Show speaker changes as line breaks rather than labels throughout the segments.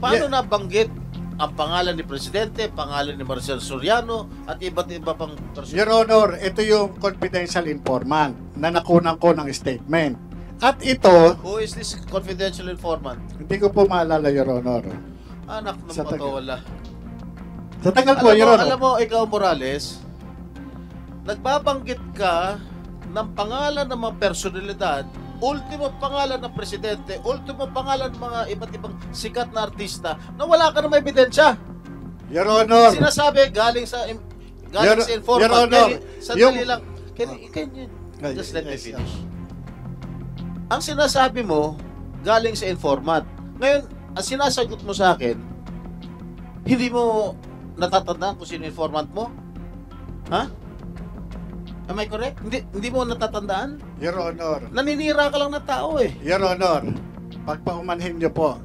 paano nabanggit ang pangalan ni Presidente, pangalan ni Marcel Soriano, at iba't iba pang personal?
Your Honor, ito yung confidential informant na nakunan ko ng statement. At ito,
Who is this confidential informant?
hindi ko po maalala, Your Honor.
Anak ng
Sa taga-
patawala.
Sa tagal po, Your Honor.
Alam mo, ikaw Morales, nagbabanggit ka ng pangalan ng mga personalidad, ultimo pangalan ng presidente, ultimo pangalan ng mga iba't ibang sikat na artista na wala ka na may ebidensya.
Your Honor,
Sinasabi galing sa informant.
Your Honor,
Sandali lang. Can you just let me
Yes,
finish? Ang sinasabi mo, galing sa informant. Ngayon, ang sinasagot mo sa akin, hindi mo natatandaan kung sino informant mo? Ha? Am I correct? Hindi mo natatandaan?
Your Honor,
Naninira ka lang na tao eh.
Your Honor, pagpaumanhin niyo po,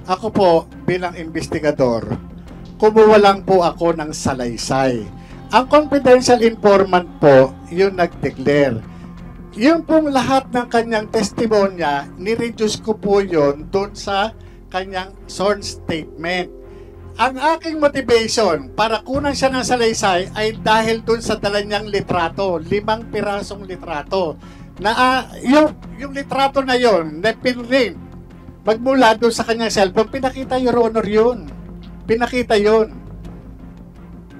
ako po bilang investigador, kumuha lang po ako ng salaysay. Ang confidential informant po, yung nag-declare. Yung pong lahat ng kanyang testimonya, ni-reduce ko po yun doon sa kanyang sworn statement. Ang aking motivation para kunan siya ng salaysay ay dahil doon sa dala niyang litrato, 5 pirasong litrato. Na yung litrato na yon, na pinrint, magmula doon sa kanyang cellphone, pinakita, Your Honor, yun. Pinakita yun.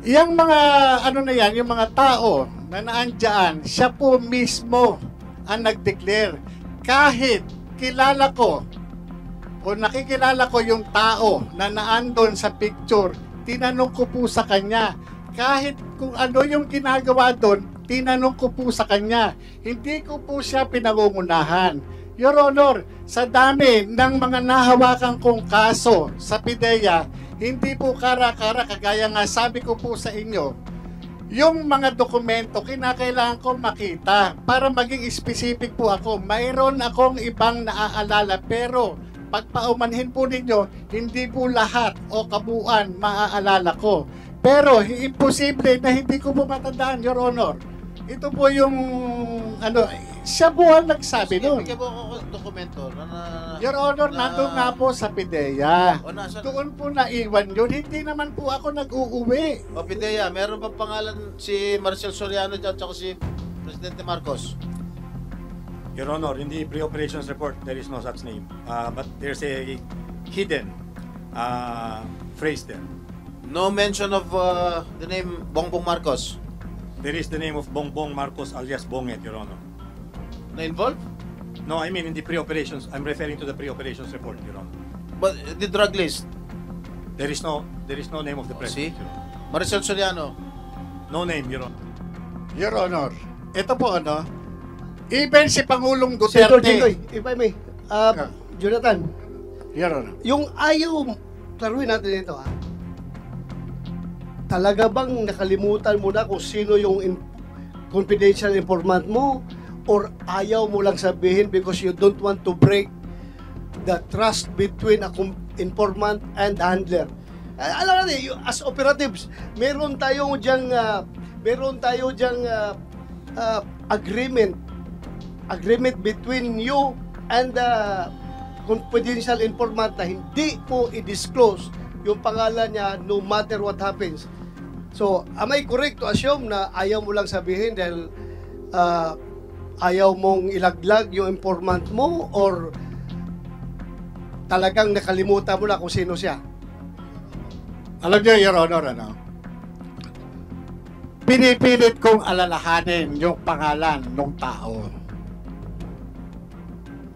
Yung mga, ano na yan, yung mga tao na naandyan, siya po mismo ang nag-declare. Kahit kilala ko, o nakikilala ko yung tao na naandon sa picture, tinanong ko po sa kanya. Kahit kung ano yung ginagawa doon, tinanong ko po sa kanya. Hindi ko po siya pinangungunahan. Your Honor, sa dami ng mga nahawakan kong kaso sa PIDEA, hindi po kara-kara, kagaya nga sabi ko po sa inyo, yung mga dokumento, kinakailangan ko makita para maging specific po ako. Mayroon akong ibang naaalala, pero pagpaumanhin po ninyo, hindi po lahat o kabuuan maaalala ko. Pero imposible na hindi ko po matandaan, Your Honor. Ito po yung, siya po ang nagsabi doon.
Bigyan mo ako ng dokumento na
Your Honor, nandun nga po sa PIDEA.
O, nasa,
Doon po naiwan yun. Hindi naman po ako nag-uuwi.
o Pidea, meron bang pangalan si Marcel Soriano at saka si Presidente Marcos?
Your Honor, in the pre-operations report, there is no such name. But there's a hidden phrase there.
No mention of the name Bongbong Marcos
There is the name of Bongbong Marcos alias Bonget, Your Honor.
na involved?
No, I mean in the pre-operations. I'm referring to the pre-operations report, Your Honor.
But the drug list,
There is no name of the
see?
president, Your Honor.
Marcel Soriano,
No name, Your Honor.
Your Honor, ito po even si Pangulong
Senator
Duterte.
Jinggoy, if I may, Jonathan,
Your Honor.
yung ayaw, klaruhin natin ito talaga bang nakalimutan mo na kung sino yung confidential informant mo, or ayaw mo lang sabihin because you don't want to break the trust between a informant and handler? Alam natin, as operatives, meron tayo diyang agreement between you and the confidential informant na hindi po i-disclose yung pangalan niya no matter what happens. So, am I correct to assume na ayaw mo lang sabihin dahil ayaw mong ilaglag yung informant mo, or talagang nakalimutan mo na kung sino siya?
Alam niyo, Your Honor, pinipilit kong alalahanin yung pangalan ng tao.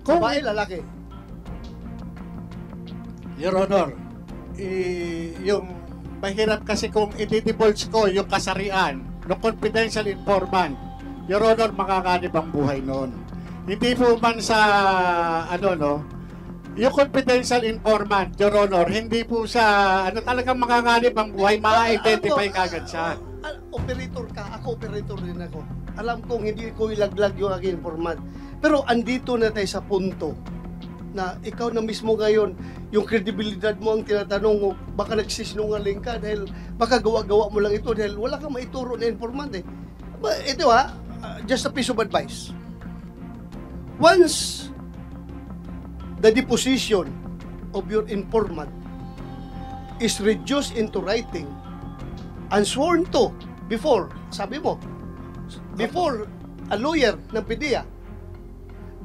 Kung,
Babae, lalaki?
Your Honor, yung mahirap kasi kung i-divulge ko yung kasarian ng confidential informant, Your Honor, makakanib ang buhay noon. Hindi po man sa, yung confidential informant, Your Honor, hindi po siya, talagang makakanib ang buhay, ma-identify kagad siya.
Operator ka, ako operator din ako. Alam kong hindi ko ilaglag yung aking informant. Pero andito na tayo sa punto na ikaw na mismo ngayon, yung kredibilidad mo ang tinatanong mo, baka nagsisinungaling ka dahil baka gawa-gawa mo lang ito dahil wala kang maituro na informant eh. Ito just a piece of advice. Once the deposition of your informant is reduced into writing and sworn to before, sabi mo, before a lawyer ng PDEA,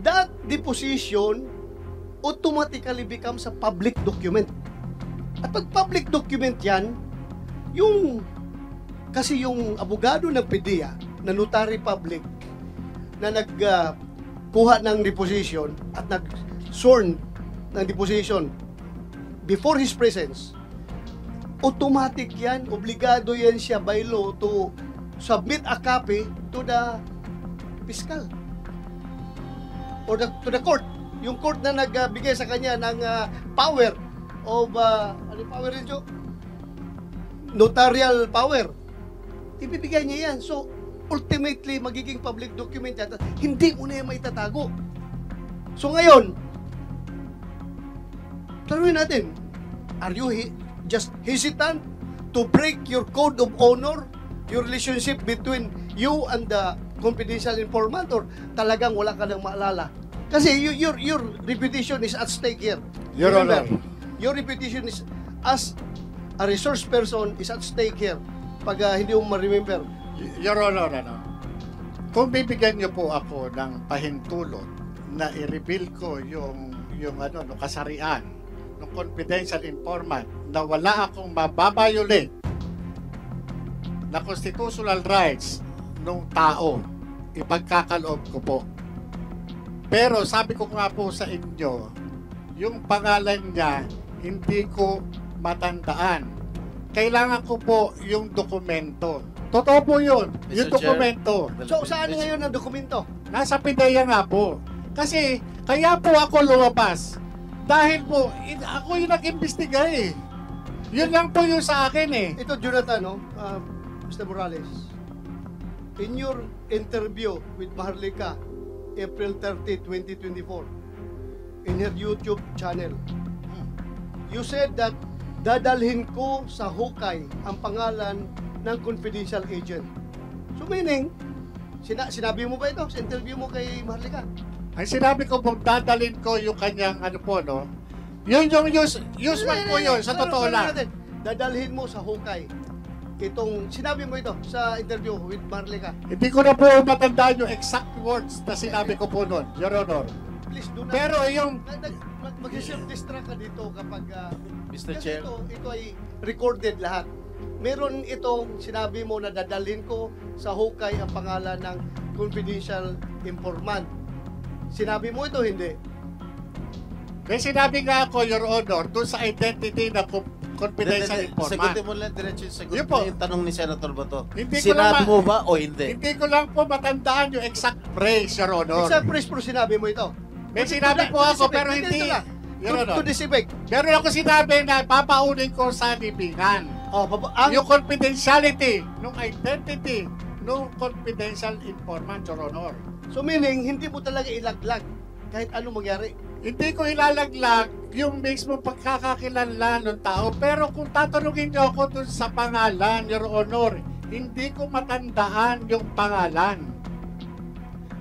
that deposition automatically becomes a public document. At pag public document yan, kasi yung abogado ng PDEA, na notary public, na nagkuha ng deposition at nag-sworn ng deposition before his presence, automatic yan, obligado yan siya by law to submit a copy to the fiscal or to the court. Yung court na nagbigay sa kanya ng power of, ano power rin, Joe? Notarial power. Ibibigay niya yan. So, ultimately, magiging public document yan. Hindi mo na yan maitatago. So, ngayon, taruin natin, are you just hesitant to break your code of honor, your relationship between you and the confidential informant, or talagang wala ka nang maalala? Kasi your reputation is at stake here.
Your Honor.
Your reputation is as a resource person is at stake here. Pag hindi mo ma-remember.
Your Honor, kung bibigyan niyo po ako ng pahintulot na i-reveal ko yung kasarian ng confidential informant na wala akong mababayolate na constitutional rights ng tao, ipagkakaloob ko po. Pero sabi ko nga po sa inyo, yung pangalan niya hindi ko matandaan. Kailangan ko po yung dokumento. Totoo po yun, yung
Mr. Chair.
dokumento.
So, saan ngayon ang dokumento?
Nasa PIDEA nga po. Kasi, kaya po ako lumabas. Dahil po, ako yung nag-imbestiga eh. Yun lang po yung sa akin eh.
Ito, Jonathan, Mr. Morales, in your interview with Maharlika, April 30, 2024, in her YouTube channel, you said that dadalhin ko sa hukay ang pangalan ng confidential agent. So meaning, sinabi mo ba ito sa interview mo kay Maharlika?
Ang sinabi ko po, dadalhin ko yung kanyang yun yung usual po yun, sa totoo lang.
Dadalhin mo sa hukay. Sinabi mo ito sa interview with Maharlika.
Hindi ko na po matandaan yung exact words na sinabi ko po nun, Your Honor.
Please do not.
Pero yung...
Mag-self-distract ka dito kapag...
Mr.
kasi
Chair.
ito ay recorded lahat. Meron itong sinabi mo na dadalhin ko sa hukay ang pangalan ng confidential informant. Sinabi mo ito, hindi?
May sinabi nga ako, Your Honor, doon sa identity na confidential informant.
Sagutin mo lang diretso yung sagot
Yun po.
na yung tanong ni Senator Bato.
Hindi ko
Sinabi
lang
mo ba o hindi?
Hindi ko lang po matandaan yung exact phrase, Your Honor.
Exact phrase po sinabi mo ito.
May sinabi po ako, pero hindi. Your Honor.
To this effect.
Meron ako sinabi na papaunin ko sa libingan. Yung confidentiality, nung identity, nung confidential informant, Your Honor.
So meaning, hindi mo talaga ilaglag kahit ano mangyari.
Hindi ko ilalaglag yung mismo pagkakakilala ng tao. Pero kung tatanungin niyo ako dun sa pangalan, Your Honor, hindi ko matandaan yung pangalan.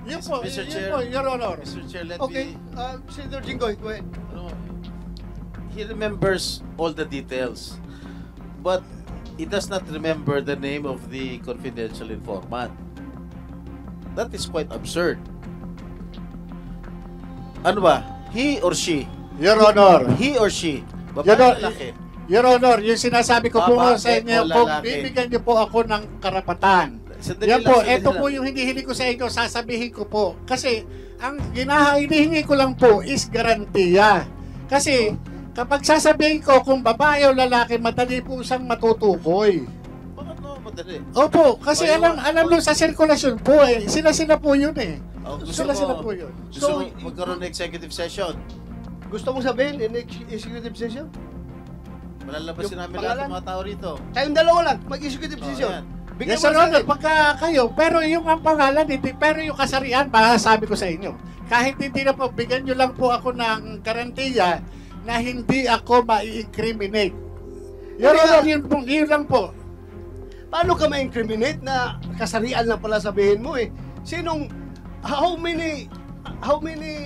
Yun po,
Mr.
yun
Chair.
po, Your Honor.
Mr. Chair, let
Okay,
me...
Senator Jinggoy, go ahead.
He remembers all the details, but he does not remember the name of the confidential informant. That is quite absurd. Ano ba? He or she?
Your Honor.
He or she?
Your
Babae
Honor,
o lalaki?
Your Honor, yung sinasabi ko po
Babae
sa inyo,
o
kung
lalaki?
bibigyan niyo po ako ng karapatan.
Sandali
Yan
lang,
po,
sandali
ito
lang.
po yung hinihiling ko sa inyo, sasabihin ko po. Kasi, ang hinihingi ko lang po is garantiya. Kasi, kapag sasabihin ko kung babae o lalaki, madali po siyang matutukoy.
Bakit no, madali?
Opo, kasi
O, yung-
alam nyo sa sirkulasyon po eh. Sila po yun eh.
Oh,
Sila po yun.
Gusto
So,
mo magkaroon ng executive session?
Gusto mong sabihin in executive session?
Malalabasin
Yung
namin
pangalan?
lahat ng mga tao rito.
Kayong dalawa lang, mag-executive
Oh,
session.
ayan.
Bigyan
Yes,
mo
Sir
sa
Honor,
akin.
pagka kayo, pero yung ang pangalan, hindi, pero yung kasarian, masasabi ko sa inyo. Kahit hindi na po, bigyan nyo lang po ako ng garantiya na hindi ako ma-incriminate. Your Honor, yun lang po.
Paano ka ma-incriminate na kasarian lang pala sabihin mo eh? How many,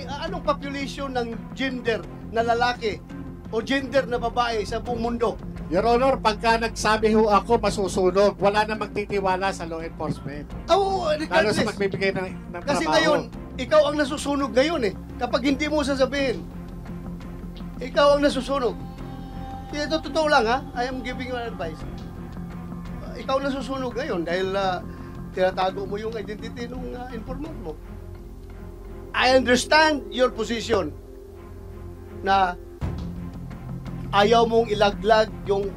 anong population ng gender na lalaki o gender na babae sa buong mundo?
Your Honor, pagka nagsabi ho ako, masusunog. Wala na magtitiwala sa law enforcement.
Oo,
Lalo
regardless.
sa magbibigay ng
Kasi
trabaho.
ngayon, ikaw ang nasusunog ngayon eh. Kapag hindi mo sasabihin, ikaw ang nasusunog. Ito totoo lang ha. I am giving you an advice. Ikaw ang nasusunog ngayon dahil tinatago mo yung identity ng informant mo. I understand your position na ayaw mong ilaglag yung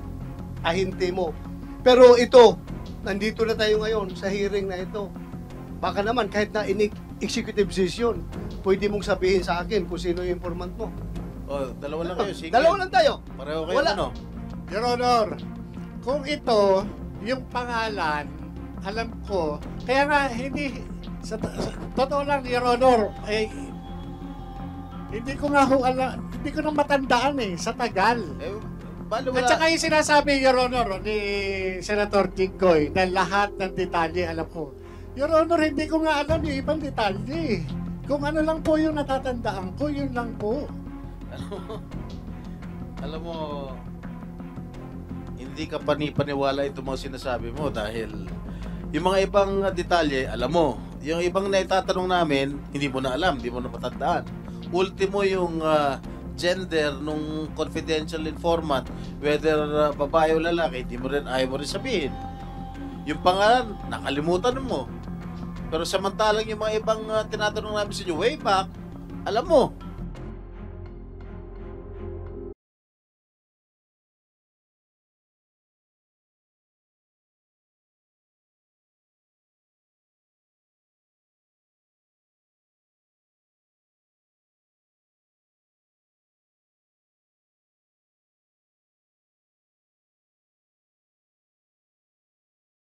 ahente mo. Pero ito, nandito na tayo ngayon sa hearing na ito. Baka naman kahit na executive decision, pwede mong sabihin sa akin kung sino yung informant mo.
Oh, dalawa lang kayo. Sige.
Dalawa lang tayo.
Pareho kayo
Wala.
ano?
Your Honor, kung ito, yung pangalan, alam ko, kaya nga hindi, sa totoo lang, Your Honor, hindi ko nga ho alam, hindi ko na matandaan sa tagal.
Bali
At
wala.
saka yung sinasabi, Your Honor, ni Senator Jinggoy, na lahat ng detalye alam ko. Your Honor, hindi ko nga alam yung ibang detalye. Kung ano lang po yung natatandaan ko, yun lang po.
Alam mo, hindi ka panipaniwala itong mga sinasabi mo dahil yung mga ibang detalye, alam mo. Yung ibang naitatanong namin, hindi mo na alam, hindi mo na matandaan. Ultimo yung gender nung confidential informant, whether babae o lalaki, hindi mo rin, ayaw mo rin sabihin. Yung pangalan, nakalimutan mo. Pero samantalang yung mga ibang tinatanong namin sa inyo, way back, alam mo.